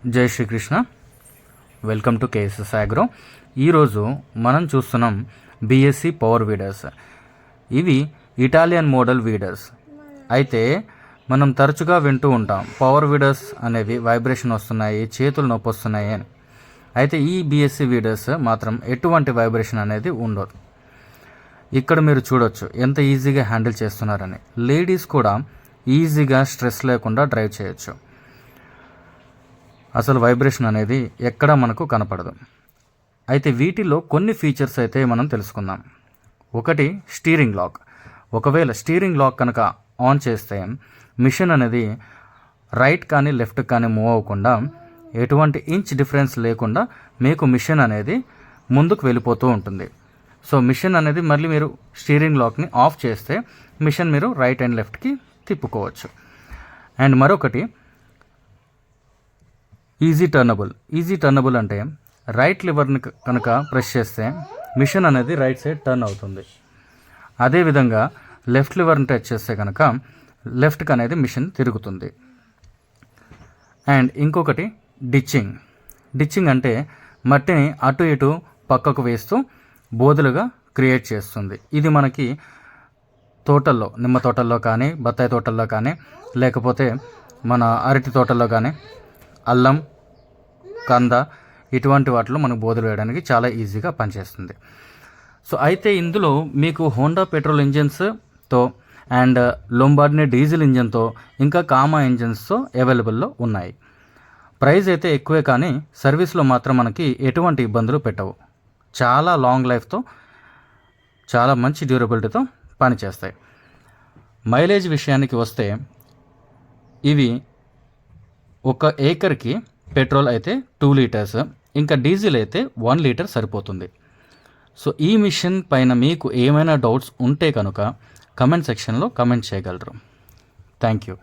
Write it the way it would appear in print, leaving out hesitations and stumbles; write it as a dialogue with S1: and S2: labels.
S1: జై Srikrishna. Welcome to KSS Agro. ఈరోజు మనం చూస్తున్నాం బిఎస్సి పవర్ వీడర్స్. ఇవి ఇటాలియన్ మోడల్ వీడర్స్. అయితే మనం తరచుగా వింటూ ఉంటాం పవర్ వీడర్స్ అనేవి వైబ్రేషన్ వస్తున్నాయి, చేతులు నొప్పి వస్తున్నాయి అని. అయితే ఈ బిఎస్సి వీడర్స్ మాత్రం ఎటువంటి వైబ్రేషన్ అనేది ఉండదు. ఇక్కడ మీరు చూడొచ్చు ఎంత ఈజీగా హ్యాండిల్ చేస్తున్నారని. లేడీస్ కూడా ఈజీగా స్ట్రెస్ లేకుండా డ్రైవ్ చేయొచ్చు. అసలు వైబ్రేషన్ అనేది ఎక్కడా మనకు కనపడదు. అయితే వీటిలో కొన్ని ఫీచర్స్ అయితే మనం తెలుసుకుందాం. ఒకటి స్టీరింగ్ లాక్. ఒకవేళ స్టీరింగ్ లాక్ కనుక ఆన్ చేస్తే మిషన్ అనేది రైట్ కానీ లెఫ్ట్ కానీ మూవ్ అవ్వకుండా ఎటువంటి ఇంచ్ డిఫరెన్స్ లేకుండా మీకు మిషన్ అనేది ముందుకు వెళ్ళిపోతూ ఉంటుంది. సో మిషన్ అనేది మళ్ళీ మీరు స్టీరింగ్ లాక్ని ఆఫ్ చేస్తే మిషన్ మీరు రైట్ అండ్ లెఫ్ట్కి తిప్పుకోవచ్చు. అండ్ మరొకటి ఈజీ టర్నబుల్ అంటే రైట్ లివర్ని కనుక ప్రెస్ చేస్తే మిషన్ అనేది రైట్ సైడ్ టర్న్ అవుతుంది. అదేవిధంగా లెఫ్ట్ లివర్ని టచ్ చేస్తే కనుక లెఫ్ట్కి అనేది మిషన్ తిరుగుతుంది. అండ్ ఇంకొకటి డిచ్చింగ్ అంటే మట్టిని అటు ఇటు పక్కకు వేస్తూ బోదలుగా క్రియేట్ చేస్తుంది. ఇది మనకి తోటల్లో, నిమ్మ తోటల్లో కానీ, బత్తాయి తోటల్లో కానీ, లేకపోతే మన అరటి తోటల్లో కానీ, అల్లం, కంద ఇటువంటి వాటిలో మనకు బోదలు వేయడానికి చాలా ఈజీగా పనిచేస్తుంది. సో అయితే ఇందులో మీకు హోండా పెట్రోల్ ఇంజన్స్తో అండ్ లొంబార్డినీ డీజిల్ ఇంజన్తో ఇంకా కామా ఇంజన్స్తో అవైలబుల్లో ఉన్నాయి. ప్రైస్ అయితే ఎక్కువే కానీ సర్వీస్లో మాత్రం మనకి ఎటువంటి ఇబ్బందులు పెట్టవు. చాలా లాంగ్ లైఫ్తో, చాలా మంచి డ్యూరబిలిటీతో పనిచేస్తాయి. మైలేజ్ విషయానికి వస్తే ఇవి ఒక ఏకర్కి పెట్రోల్ అయితే 2 లీటర్స్, ఇంకా డీజిల్ అయితే 1 లీటర్ సరిపోతుంది. సో ఈ మిషన్ పైన మీకు ఏమైనా డౌట్స్ ఉంటే కనుక కమెంట్ సెక్షన్లో కమెంట్ చేయగలరు. Thank you.